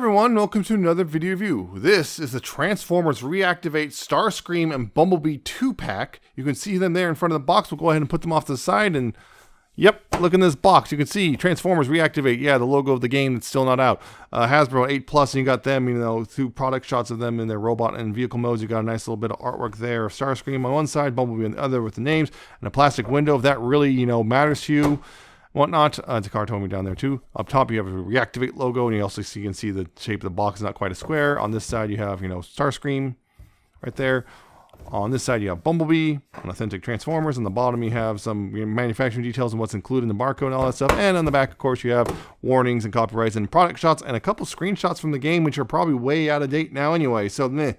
everyone, welcome to another video review. This is the Transformers Reactivate Starscream and Bumblebee 2-pack. You can see them there in front of the box. We'll go ahead and put them off to the side and yep, look in this box. You can see Transformers Reactivate, yeah, the logo of the game that's still not out. Hasbro 8+, and you got them, you know, 2 product shots of them in their robot and vehicle modes. You got a nice little bit of artwork there of Starscream on one side, Bumblebee on the other with the names, and a plastic window if that really, you know, matters to you. Whatnot. It's a cartoon down there too. Up top you have a Reactivate logo, and you also can see the shape of the box is not quite a square. On this side you have, you know, Starscream right there. On this side you have Bumblebee on Authentic Transformers. On the bottom you have some manufacturing details and what's included in the barcode and all that stuff. And on the back, of course, you have warnings and copyrights and product shots and a couple screenshots from the game, which are probably way out of date now anyway. So meh.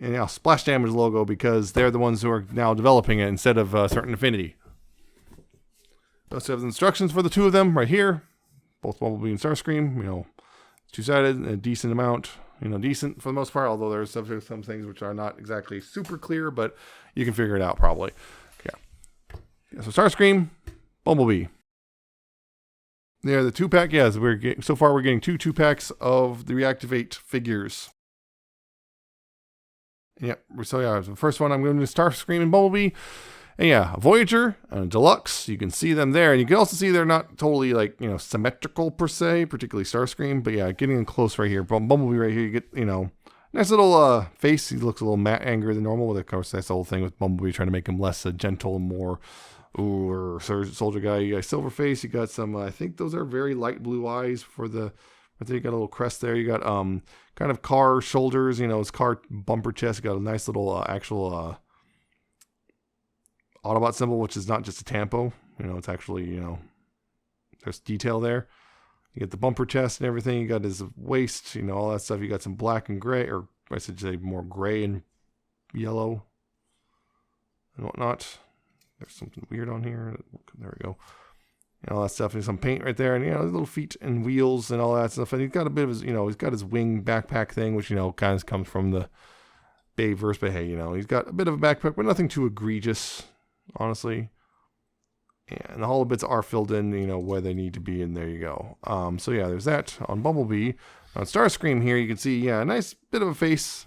And yeah, Splash Damage logo because they're the ones who are now developing it instead of Certain Affinity. We also have the instructions for the two of them right here. Both Bumblebee and Starscream, you know, two-sided, a decent amount, you know, decent for the most part, although there's some things which are not exactly super clear, but you can figure it out probably. Yeah, so Starscream, Bumblebee. Yeah, the 2-pack, yeah, so far we're getting 2 2-packs of the Reactivate figures. Yeah, so yeah, the first one I'm going to do Starscream and Bumblebee. And yeah, a Voyager and a Deluxe. You can see them there. And you can also see they're not totally, like, you know, symmetrical per se, particularly Starscream. But yeah, getting in close right here. Bumblebee right here, you get, you know, nice little face. He looks a little angrier than normal. Of course, that's the whole thing with Bumblebee, trying to make him less gentle and more, or soldier guy. You got silver face. You got some, I think those are very light blue eyes for the, I think you got a little crest there. You got kind of car shoulders, you know, it's car bumper chest. You got a nice little actual Autobot symbol, which is not just a tampo, you know, it's actually, you know, there's detail there. You get the bumper chest and everything. You got his waist, you know, all that stuff. You got some black and gray, or I should say more gray and yellow and whatnot. There's something weird on here. There we go. And all that stuff. There's some paint right there, and you know, little feet and wheels and all that stuff. And he's got a bit of his, you know, he's got his wing backpack thing, which, you know, kind of comes from the Bayverse, but hey, you know, he's got a bit of a backpack, but nothing too egregious, honestly. And the hollow bits are filled in, you know, where they need to be, and there you go. So yeah, there's that on Bumblebee. On Starscream here, you can see, yeah, a nice bit of a face.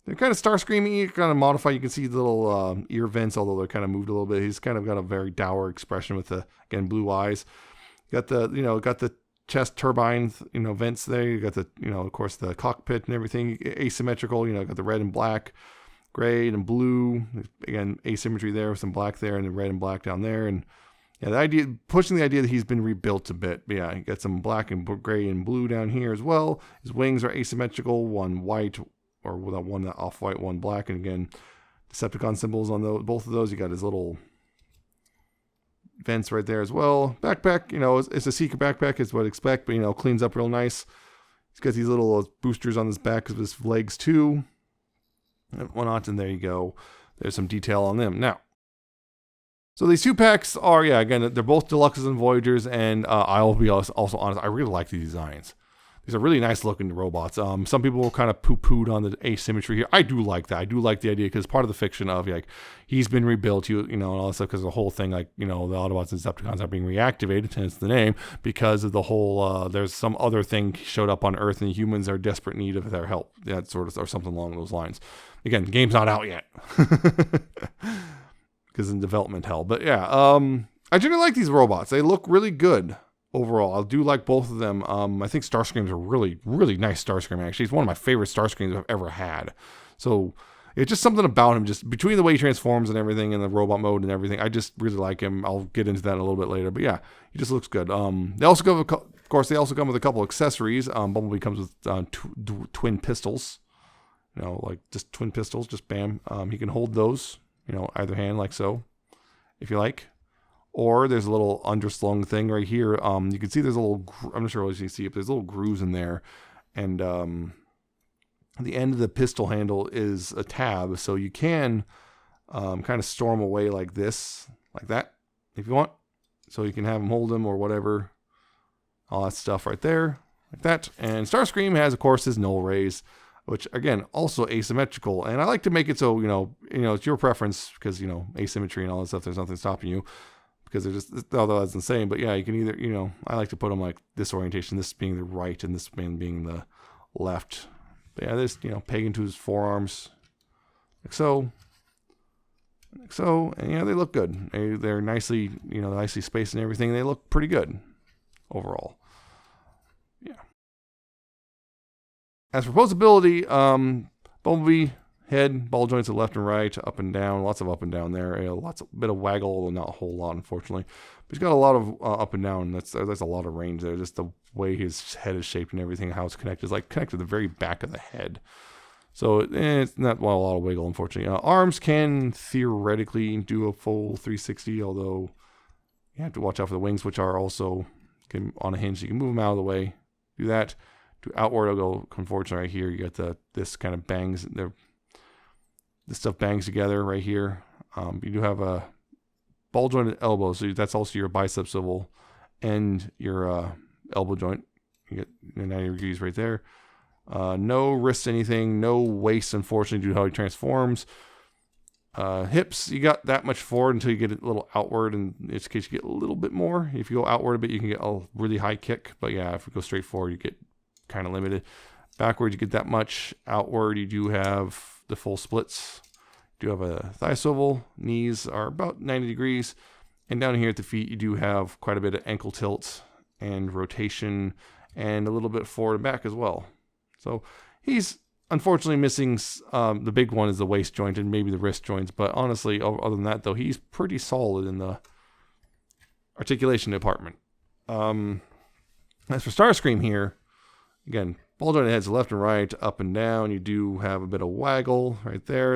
They're kind of Starscream-y, kind of modified. You can see the little ear vents, although they're kind of moved a little bit. He's kind of got a very dour expression with the, again, blue eyes. Got the, you know, got the chest turbine, you know, vents there. You got the, you know, of course, the cockpit and everything asymmetrical. You know, got the red and black, gray and blue. Again, asymmetry there with some black there, and the red and black down there. And yeah, the idea, pushing the idea that he's been rebuilt a bit. But yeah, you got some black and gray and blue down here as well. His wings are asymmetrical, one white, or one off-white, one black. And again, Decepticon symbols on those, both of those. You got his little vents right there as well. Backpack, you know, it's a secret backpack, is what I'd expect, but you know, cleans up real nice. He's got these little boosters on his back of his legs too, and whatnot. And there you go. There's some detail on them. Now, so these 2 packs are, yeah, again, they're both Deluxes and Voyagers, and I'll be also honest, I really like these designs. These are really nice looking robots. Some people were kind of poo-pooed on the asymmetry here. I do like that. I do like the idea, because part of the fiction of, like, he's been rebuilt, you know, and all that stuff, because the whole thing, like, you know, the Autobots and Decepticons are being reactivated, hence the name, because of the whole, there's some other thing showed up on Earth, and humans are in desperate need of their help. That sort of, or something along those lines. Again, the game's not out yet. Because in development hell. But yeah, I generally like these robots. They look really good. Overall, I do like both of them. I think Starscream's a really, really nice Starscream, actually. It's one of my favorite Starscreams I've ever had. So, it's just something about him, just between the way he transforms and everything, and the robot mode and everything. I just really like him. I'll get into that a little bit later. But yeah, he just looks good. They also come, of course, they also come with a couple accessories. Bumblebee comes with twin pistols. You know, like just twin pistols, just bam. He can hold those, you know, either hand, like so, if you like. Or there's a little underslung thing right here. You can see there's a little, I'm not sure what you can see, but there's little grooves in there. And the end of the pistol handle is a tab. So you can kind of store them away like this, like that, if you want. So you can have them hold them or whatever. All that stuff right there, like that. And Starscream has, of course, his null rays, which, again, also asymmetrical. And I like to make it so, you know, it's your preference, because, you know, asymmetry and all that stuff, there's nothing stopping you. because they're just, although that's insane, but yeah, you can either, you know, I like to put them like this orientation, this being the right and this being the left. But yeah, this, you know, peg into his forearms, like so. Like so, and yeah, they look good. They're nicely, you know, nicely spaced and everything. They look pretty good overall. Yeah. As for posability, Bumblebee head, ball joints to left and right, up and down, lots of up and down there. Lots of bit of waggle, although not a whole lot, unfortunately. But he's got a lot of up and down. That's a lot of range there. Just the way his head is shaped and everything, how it's connected, is like connected to the very back of the head. So it's not a lot of wiggle, unfortunately. Arms can theoretically do a full 360, although you have to watch out for the wings, which are also on a hinge. You can move them out of the way. Do that. Do outward, I'll go convergent right here. You got this kind of bangs. This stuff bangs together right here. You do have a ball jointed elbow, so that's also your bicep swivel and your elbow joint. You get 90 degrees right there. No wrist anything, no waist, unfortunately, due to how he transforms. Hips, you got that much forward until you get a little outward, and in this case, you get a little bit more. If you go outward a bit, you can get a really high kick, but yeah, if you go straight forward, you get kind of limited. Backward, you get that much. Outward, you do have the full splits. You do have a thigh swivel. Knees are about 90 degrees. And down here at the feet, you do have quite a bit of ankle tilt and rotation and a little bit forward and back as well. So he's unfortunately missing, the big one is the waist joint and maybe the wrist joints. But honestly, other than that, though, he's pretty solid in the articulation department. As for Starscream here, again, ball jointed heads left and right, up and down. You do have a bit of waggle right there.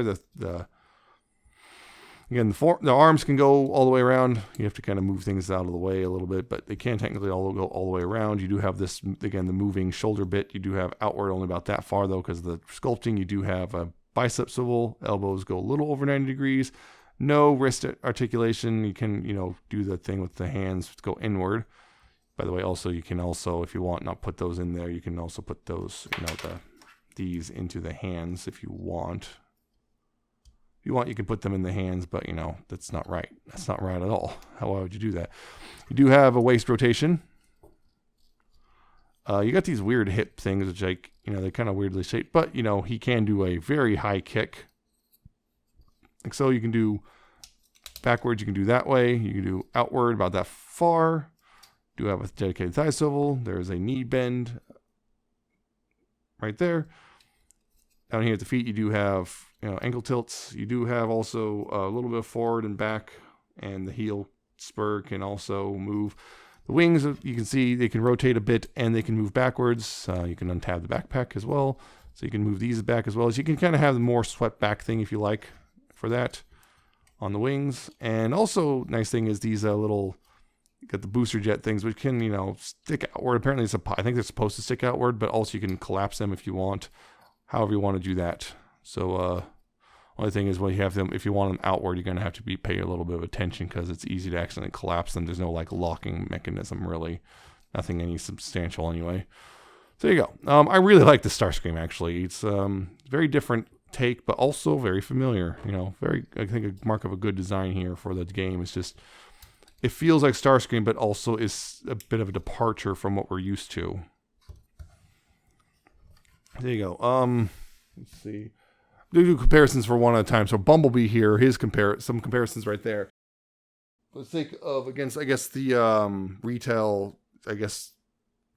Again, the arms can go all the way around. You have to kind of move things out of the way a little bit, but they can technically all go all the way around. You do have this, again, the moving shoulder bit. You do have outward only about that far, though, because of the sculpting. You do have a bicep swivel. Elbows go a little over 90 degrees. No wrist articulation. You can, you know, do the thing with the hands to go inward. By the way, also, you can also, if you want, not put those in there. You can also put those, you know, these into the hands if you want. If you want, you can put them in the hands, but, you know, that's not right. That's not right at all. How would you do that? You do have a waist rotation. You got these weird hip things, which, like, you know, they're kind of weirdly shaped, but, you know, he can do a very high kick. Like so, you can do backwards, you can do that way. You can do outward about that far. Do have a dedicated thigh swivel. There's a knee bend right there. Down here at the feet, you do have, you know, ankle tilts. You do have also a little bit of forward and back, and the heel spur can also move. The wings, you can see they can rotate a bit and they can move backwards. You can untab the backpack as well, so you can move these back as well. As you can kind of have the more swept back thing if you like for that on the wings. And also, nice thing is these little. You got the booster jet things, which can, you know, stick outward. Apparently, I think they're supposed to stick outward, but also you can collapse them if you want, however you want to do that. So, only thing is when you have them, if you want them outward, you're going to have to pay a little bit of attention because it's easy to accidentally collapse them. There's no like locking mechanism really, nothing any substantial anyway. So there you go. I really like the Starscream actually. It's very different take, but also very familiar. You know, I think a mark of a good design here for the game. It's just. It feels like Starscream, but also is a bit of a departure from what we're used to. There you go. Let's see. Do comparisons for one at a time. So Bumblebee here, some comparisons right there. Let's think of against, I guess, the retail, I guess,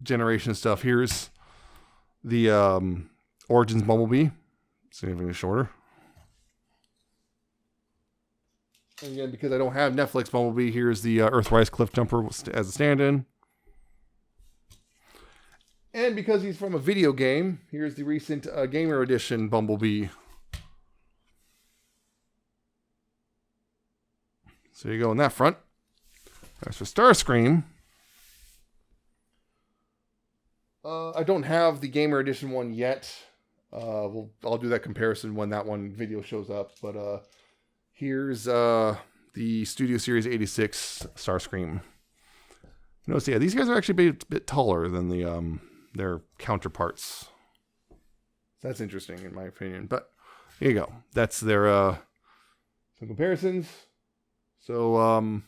generation stuff. Here's the Origins Bumblebee, significantly shorter. And again, because I don't have Netflix Bumblebee, here's the Earthrise Cliff Jumper as a stand-in. And because he's from a video game, here's the recent Gamer Edition Bumblebee. So there you go on that front. As for Starscream, I don't have the Gamer Edition one yet. I'll do that comparison when that one video shows up, but here's the Studio Series 86 Starscream. Notice, yeah, these guys are actually a bit taller than their counterparts. That's interesting in my opinion. But here you go. That's their some comparisons. So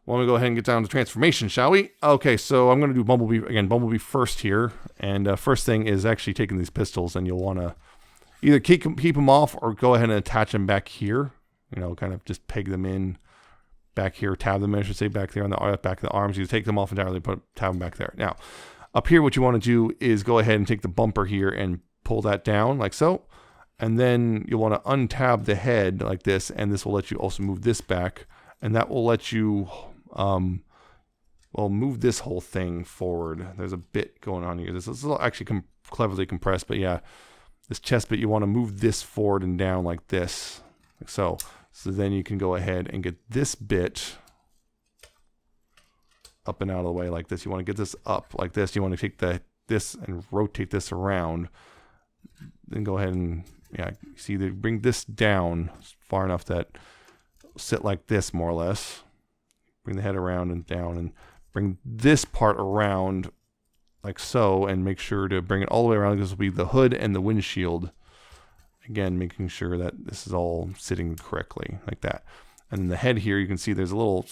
Well, let me go ahead and get down to transformation, shall we? Okay, so I'm going to do Bumblebee again. Bumblebee first here, and first thing is actually taking these pistols, and you'll want to either keep them off or go ahead and attach them back here. You know, kind of just peg them in back here, tab them in, I should say, back there on the back of the arms. You take them off entirely, tab them back there. Now, up here, what you want to do is go ahead and take the bumper here and pull that down like so. And then you'll want to untab the head like this, and this will let you also move this back. And that will let you, well, move this whole thing forward. There's a bit going on here. This is actually cleverly compressed, but yeah, this chest bit, you want to move this forward and down like this, like so. So then you can go ahead and get this bit up and out of the way like this. You want to get this up like this. You want to take this and rotate this around. Then go ahead and, yeah, see, they bring this down far enough that it'll sit like this more or less. Bring the head around and down and bring this part around like so, and make sure to bring it all the way around. This will be the hood and the windshield. Again, making sure that this is all sitting correctly like that. And then the head here, you can see there's a little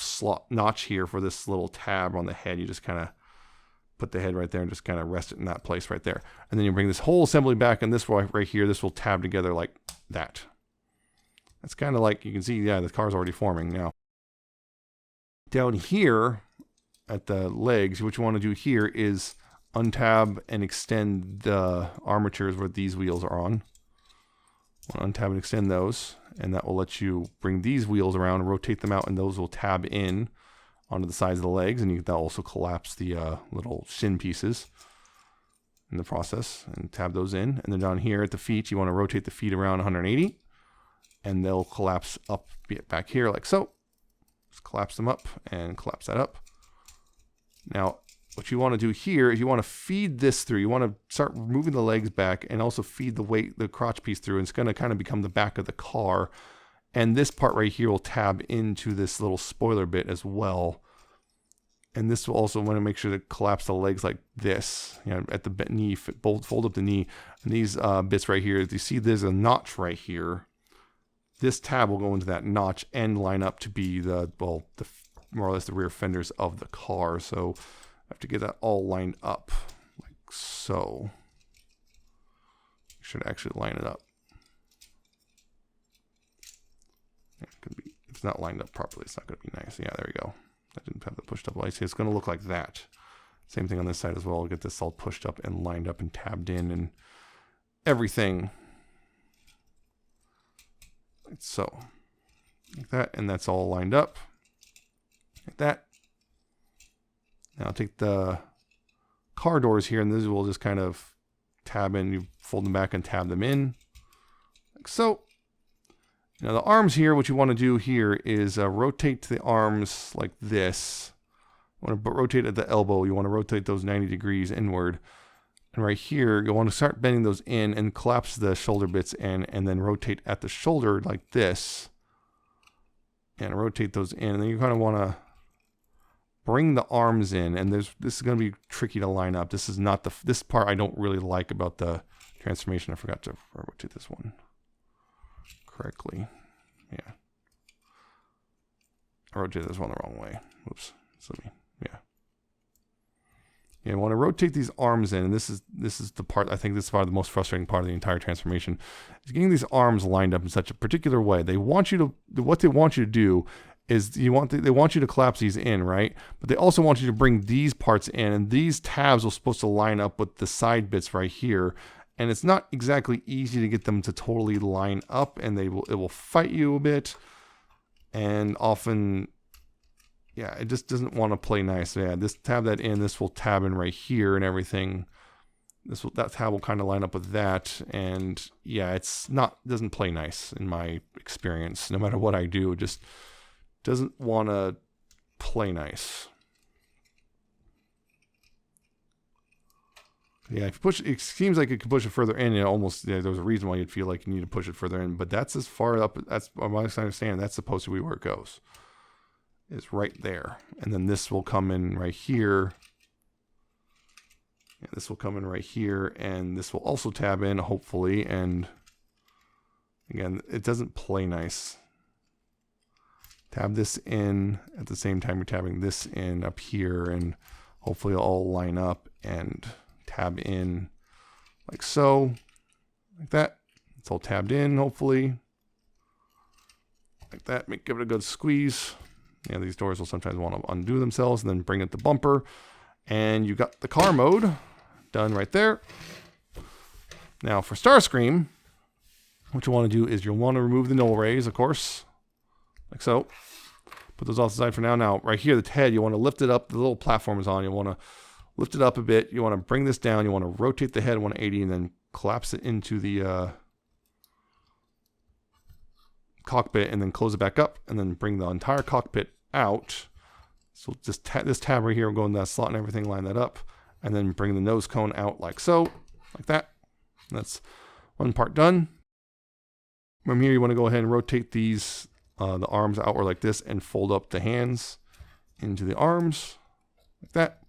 notch here for this little tab on the head. You just kind of put the head right there and just kind of rest it in that place right there. And then you bring this whole assembly back, and this right here, this will tab together like that. That's kind of like, you can see, yeah, the car's already forming now. Down here at the legs, what you want to do here is untab and extend the armatures where these wheels are on. Untap and extend those, and that will let you bring these wheels around and rotate them out, and those will tab in onto the sides of the legs, and that'll also collapse the little shin pieces in the process and tab those in. And then down here at the feet, you want to rotate the feet around 180, and they'll collapse up back here like so. Just collapse them up and collapse that up. Now, what you want to do here is you want to feed this through. You want to start moving the legs back and also feed the weight, the crotch piece through. And it's going to kind of become the back of the car. And this part right here will tab into this little spoiler bit as well. And this will also want to make sure to collapse the legs like this, you know, at the knee, fold up the knee. And these bits right here, you see there's a notch right here. This tab will go into that notch and line up to be the more or less the rear fenders of the car. So I have to get that all lined up like so. You should actually line it up. It could be, if it's not lined up properly, it's not going to be nice. Yeah, there we go. I didn't have the pushed up light. See, it's going to look like that. Same thing on this side as well. I'll get this all pushed up and lined up and tabbed in and everything. Like so. Like that. And that's all lined up. Like that. Now I'll take the car doors here, and these will just kind of tab in. You fold them back and tab them in, like so. Now the arms here, what you want to do here is rotate the arms like this. You want to rotate at the elbow. You want to rotate those 90 degrees inward. And right here, you'll want to start bending those in and collapse the shoulder bits in, and then rotate at the shoulder like this. And rotate those in, and then you kind of want to bring the arms in, and this is going to be tricky to line up. This is not this part I don't really like about the transformation. I forgot to rotate this one correctly. Yeah, I rotated this one the wrong way. Oops. So yeah. You want to rotate these arms in, and this is the part, I think this is probably the most frustrating part of the entire transformation, is getting these arms lined up in such a particular way. They want you to, what they want you to do is they want you to collapse these in, right? But they also want you to bring these parts in, and these tabs are supposed to line up with the side bits right here. And it's not exactly easy to get them to totally line up, and it will fight you a bit. And often, yeah, it just doesn't want to play nice. So yeah, this tab that in, this will tab in right here and everything. That tab will kind of line up with that. And yeah, doesn't play nice in my experience. No matter what I do, it just doesn't want to play nice. Yeah, if you push, it seems like it could push it further in. There's a reason why you'd feel like you need to push it further in, but that's as far up. That's my understanding. That's supposed to be where it goes. Is right there, and then this will come in right here. Yeah, this will come in right here, and this will also tab in, hopefully. And again, it doesn't play nice. tab this in at the same time you're tabbing this in up here, and hopefully it'll all line up, and tab in like so, like that. It's all tabbed in, hopefully. Like that, give it a good squeeze. Yeah, these doors will sometimes want to undo themselves, and then bring it the bumper. And you got the car mode done right there. Now for Starscream, what you want to do is you'll want to remove the null rays, of course, like so. Put those off the side for now. Now, right here, the head, you want to lift it up. The little platform is on. You want to lift it up a bit. You want to bring this down. You want to rotate the head 180 and then collapse it into the cockpit, and then close it back up, and then bring the entire cockpit out. So just this tab right here will go in that slot and everything, line that up, and then bring the nose cone out like so, like that. That's one part done. From here, you want to go ahead and rotate these, the arms outward like this, and fold up the hands into the arms, like that.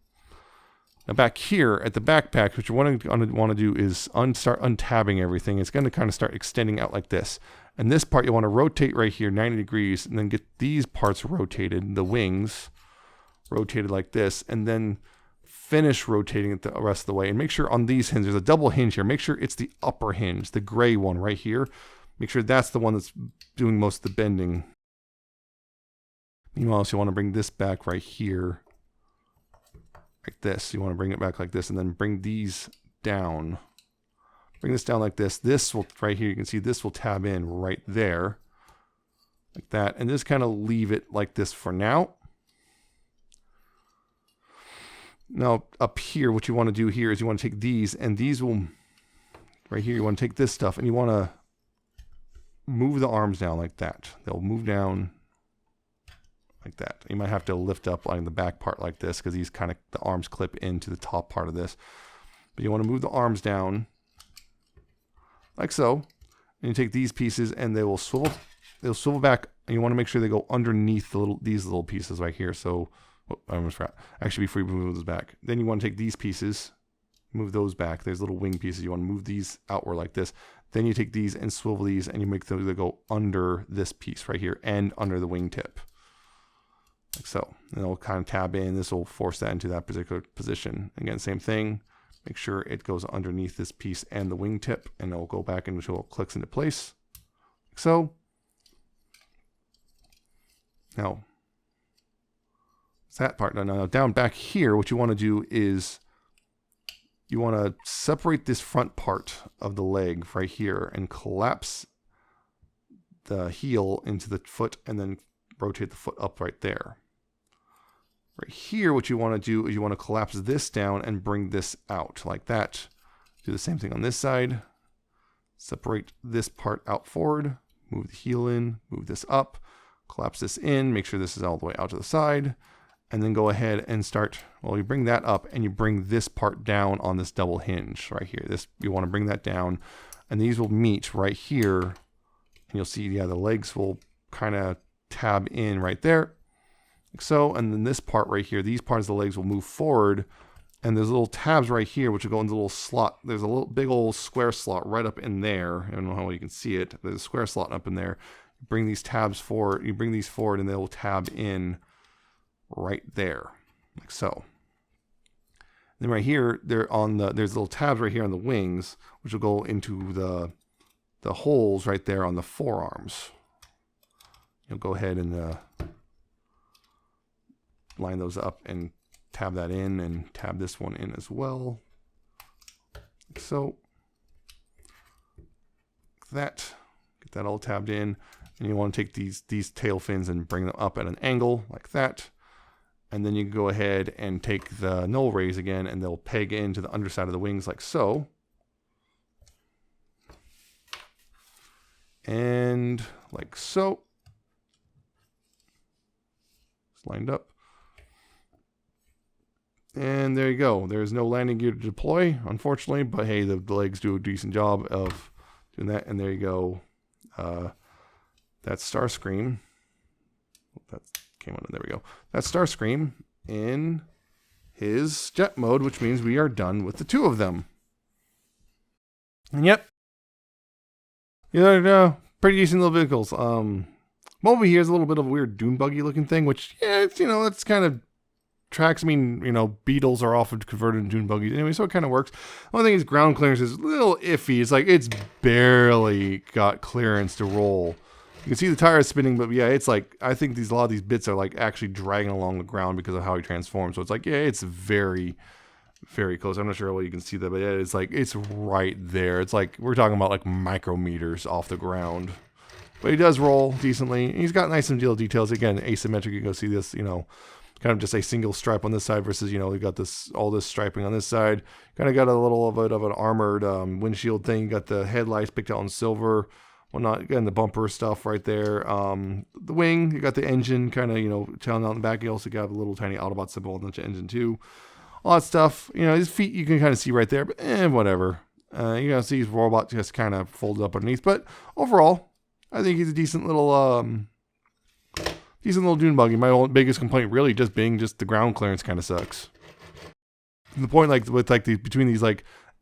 Now back here at the backpack, what you want to do is start untabbing everything. It's going to kind of start extending out like this. And this part you want to rotate right here 90 degrees, and then get these parts rotated, the wings rotated like this, and then finish rotating it the rest of the way. And make sure on these hinges, there's a double hinge here. Make sure it's the upper hinge, the gray one right here. Make sure that's the one that's doing most of the bending. Meanwhile, so you want to bring this back right here, like this. You want to bring it back like this, and then bring these down. Bring this down like this. This will, right here, you can see this will tab in right there, like that. And just kind of leave it like this for now. Now, up here, what you want to do here is you want to take these, and these will, right here, you want to take this stuff, and you want to move the arms down like that. They'll move down like that. You might have to lift up like the back part like this, because these kind of, the arms clip into the top part of this. But you want to move the arms down like so, and you take these pieces, and they will swivel. They'll swivel back, and you want to make sure they go underneath these little pieces right here. So, I almost forgot. Actually, before you move those back, then you want to take these pieces, move those back. There's little wing pieces. You want to move these outward like this. Then you take these and swivel these, and you make those that go under this piece right here and under the wingtip, like so. And it'll kind of tab in. This will force that into that particular position. Again, same thing. Make sure it goes underneath this piece and the wingtip, and it'll go back until it clicks into place, like so. Now, that part done. Now down back here, what you want to do is you want to separate this front part of the leg right here and collapse the heel into the foot, and then rotate the foot up right there. Right here, what you want to do is you want to collapse this down and bring this out like that. Do the same thing on this side. Separate this part out forward, move the heel in, move this up, collapse this in, make sure this is all the way out to the side. And then go ahead and start, well, you bring that up, and you bring this part down on this double hinge right here. This, you want to bring that down, and these will meet right here. And you'll see, yeah, the legs will kind of tab in right there, like so. And then this part right here, these parts of the legs will move forward, and there's little tabs right here, which will go into a little slot. There's a little big old square slot right up in there. I don't know how well you can see it. There's a square slot up in there. You bring these tabs forward, you bring these forward, and they will tab in right there, like so. Then right here, there's little tabs right here on the wings, which will go into the holes right there on the forearms. You'll go ahead and line those up and tab that in, and tab this one in as well, like so. Like that, get that all tabbed in, and you want to take these tail fins and bring them up at an angle like that. And then you can go ahead and take the null rays again, and they'll peg into the underside of the wings like so. And like so. It's lined up. And there you go. There's no landing gear to deploy, unfortunately, but hey, the legs do a decent job of doing that. And there you go. That's Starscream. That came on. There we go. That's Starscream in his jet mode, which means we are done with the two of them. And yep. Pretty decent little vehicles. Bumblebee here is a little bit of a weird dune buggy looking thing, which, yeah, it's, that's kind of tracks. I mean, beetles are often converted into dune buggies anyway, so it kind of works. The only thing is ground clearance is a little iffy. It's like it's barely got clearance to roll. You can see the tires spinning, but yeah, it's like, I think a lot of these bits are like actually dragging along the ground because of how he transforms. So it's like, yeah, it's very, very close. I'm not sure how you can see that, but yeah, it's like, it's right there. It's like, we're talking about like micrometers off the ground. But he does roll decently. He's got nice and little details. Again, asymmetric. You can go see this, kind of just a single stripe on this side versus, we've got all this striping on this side. Kind of got a little bit of an armored windshield thing. You got the headlights picked out in silver. Well, not again, the bumper stuff right there. The wing, you got the engine kind of, telling out in the back. You also got a little tiny Autobot symbol on the engine too. All that stuff. His feet you can kind of see right there, but whatever. You see his robot just kind of folded up underneath. But overall, I think he's a decent little dune buggy. My biggest complaint really just being the ground clearance kind of sucks. And the point between these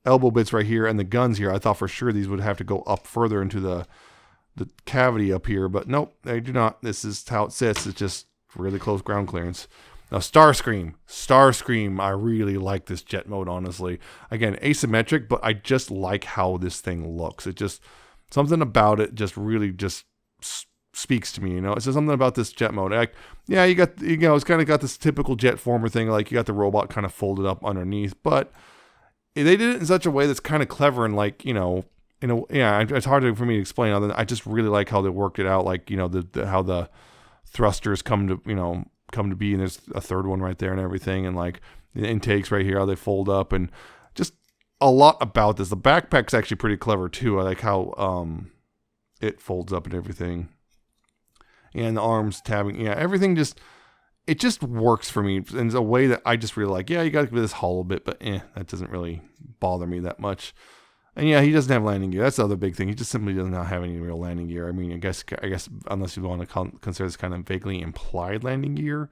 elbow bits right here and the guns here, I thought for sure these would have to go up further into the cavity up here, but nope, they do not. This is how it sits. It's just really close ground clearance. Now Starscream, I really like this jet mode, honestly. Again, asymmetric, but I just like how this thing looks. It just, something about it just really speaks to me, It's just something about this jet mode. You got, it's kind of got this typical jet former thing, like you got the robot kind of folded up underneath, but they did it in such a way that's kind of clever and it's hard for me to explain. Other than I just really like how they worked it out, how the thrusters come to be, and there's a third one right there and everything, and the intakes right here, how they fold up, and just a lot about this. The backpack's actually pretty clever too. I like how it folds up and everything, and the arms tabbing. Yeah, everything it just works for me in a way that I just really like. Yeah, you got to give this hollow bit, but that doesn't really bother me that much. And yeah, he doesn't have landing gear. That's the other big thing. He just simply does not have any real landing gear. I mean, I guess unless you want to consider this kind of vaguely implied landing gear,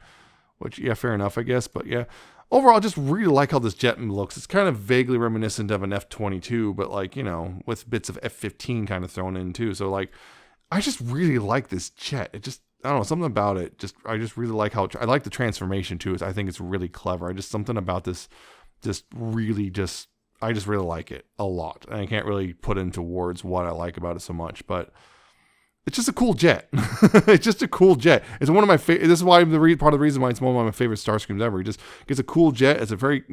which, yeah, fair enough, I guess. But yeah, overall, I just really like how this jet looks. It's kind of vaguely reminiscent of an F-22, but with bits of F-15 kind of thrown in too. So I just really like this jet. It just, I don't know, something about it. I just really like how, I like the transformation too. I think it's really clever. Something about this I just really like it a lot. And I can't really put into words what I like about it so much, but it's just a cool jet. It's just a cool jet. It's one of my favorite. This is why part of the reason why it's one of my favorite Starscreams ever. It just gets a cool jet. It's a very,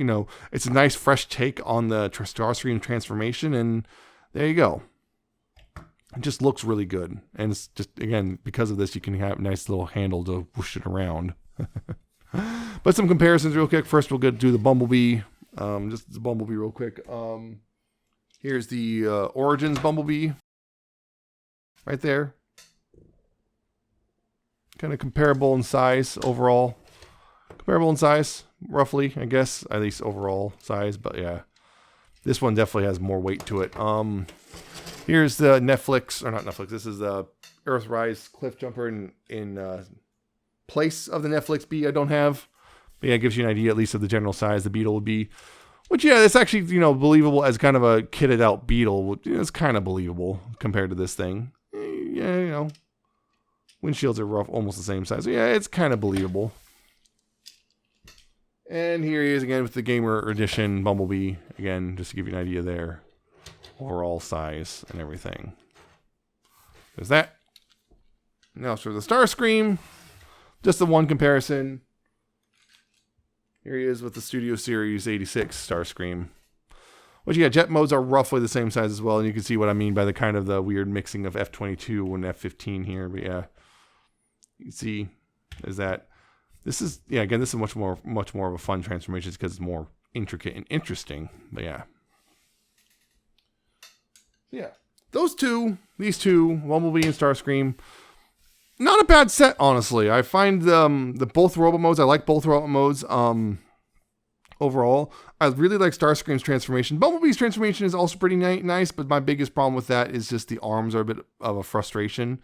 it's a nice fresh take on the Starscream transformation. And there you go. It just looks really good. And it's just, again, because of this, you can have a nice little handle to whoosh it around. But some comparisons real quick. First, we'll do the Bumblebee. Just the Bumblebee real quick. Here's the Origins Bumblebee. Right there. Kind of comparable in size overall. Comparable in size, roughly, I guess. At least overall size, but yeah. This one definitely has more weight to it. Here's the Netflix, or not Netflix, this is the Earthrise Cliff Jumper in place of the Netflix Bee I don't have. But yeah, it gives you an idea at least of the general size the Beetle would be. Which, yeah, it's actually, believable as kind of a kitted out Beetle. It's kind of believable compared to this thing. Yeah, windshields are rough, almost the same size. So yeah, it's kind of believable. And here he is again with the Gamer Edition Bumblebee. Again, just to give you an idea there. Overall size and everything. There's that. Now for the Starscream. Just the one comparison. Here he is with the Studio Series 86 Starscream. Which, yeah, jet modes are roughly the same size as well. And you can see what I mean by the weird mixing of F-22 and F-15 here. But yeah, you can see there's that. This is, yeah, again, this is much more of a fun transformation because it's more intricate and interesting. But yeah. Yeah. These two, Bumblebee and Starscream, not a bad set, honestly. I find the both robot modes, I like both robot modes. Overall, I really like Starscream's transformation. Bumblebee's transformation is also pretty nice, but my biggest problem with that is just the arms are a bit of a frustration.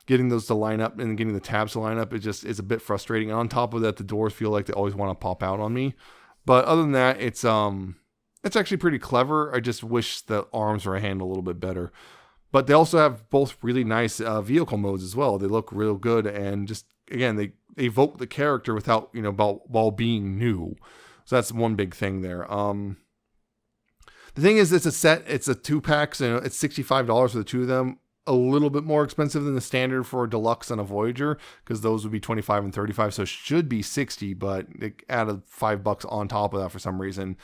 Getting those to line up and getting the tabs to line up, it's a bit frustrating. And on top of that, the doors feel like they always want to pop out on me. But other than that, it's actually pretty clever. I just wish the arms were handled a little bit better. But they also have both really nice vehicle modes as well. They look real good, and just again, they evoke the character without, you know, while being new. So that's one big thing there. The thing is, it's a set. It's a 2-pack, so it's $65 for the two of them. A little bit more expensive than the standard for a deluxe and a Voyager, because those would be $25 and $35, so it should be $60, but they added $5 on top of that for some reason.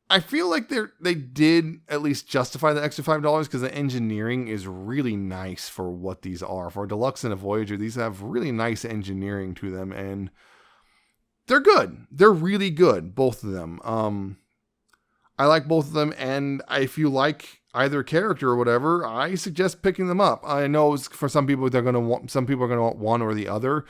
I feel like they did at least justify the extra $5 because the engineering is really nice for what these are. For a deluxe and a Voyager, these have really nice engineering to them, and they're good. They're really good, both of them. I like both of them, and if you like either character or whatever, I suggest picking them up. I know for some people some people are gonna want one or the other.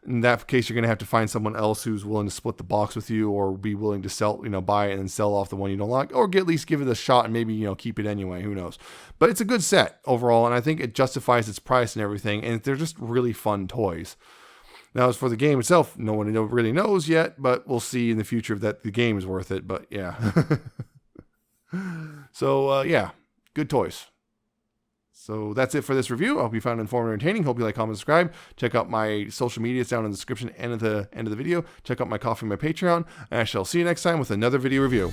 In that case, you're gonna have to find someone else who's willing to split the box with you, or be willing to sell, buy it and then sell off the one you don't like, or at least give it a shot and maybe keep it anyway. Who knows? But it's a good set overall, and I think it justifies its price and everything. And they're just really fun toys. Now, as for the game itself, no one really knows yet, but we'll see in the future that the game is worth it. But yeah. So yeah, good toys. So that's it for this review. I hope you found it informative and entertaining. Hope you like, comment, subscribe. Check out my social media. It's down in the description and at the end of the video. Check out my Coffee and my Patreon. And I shall see you next time with another video review.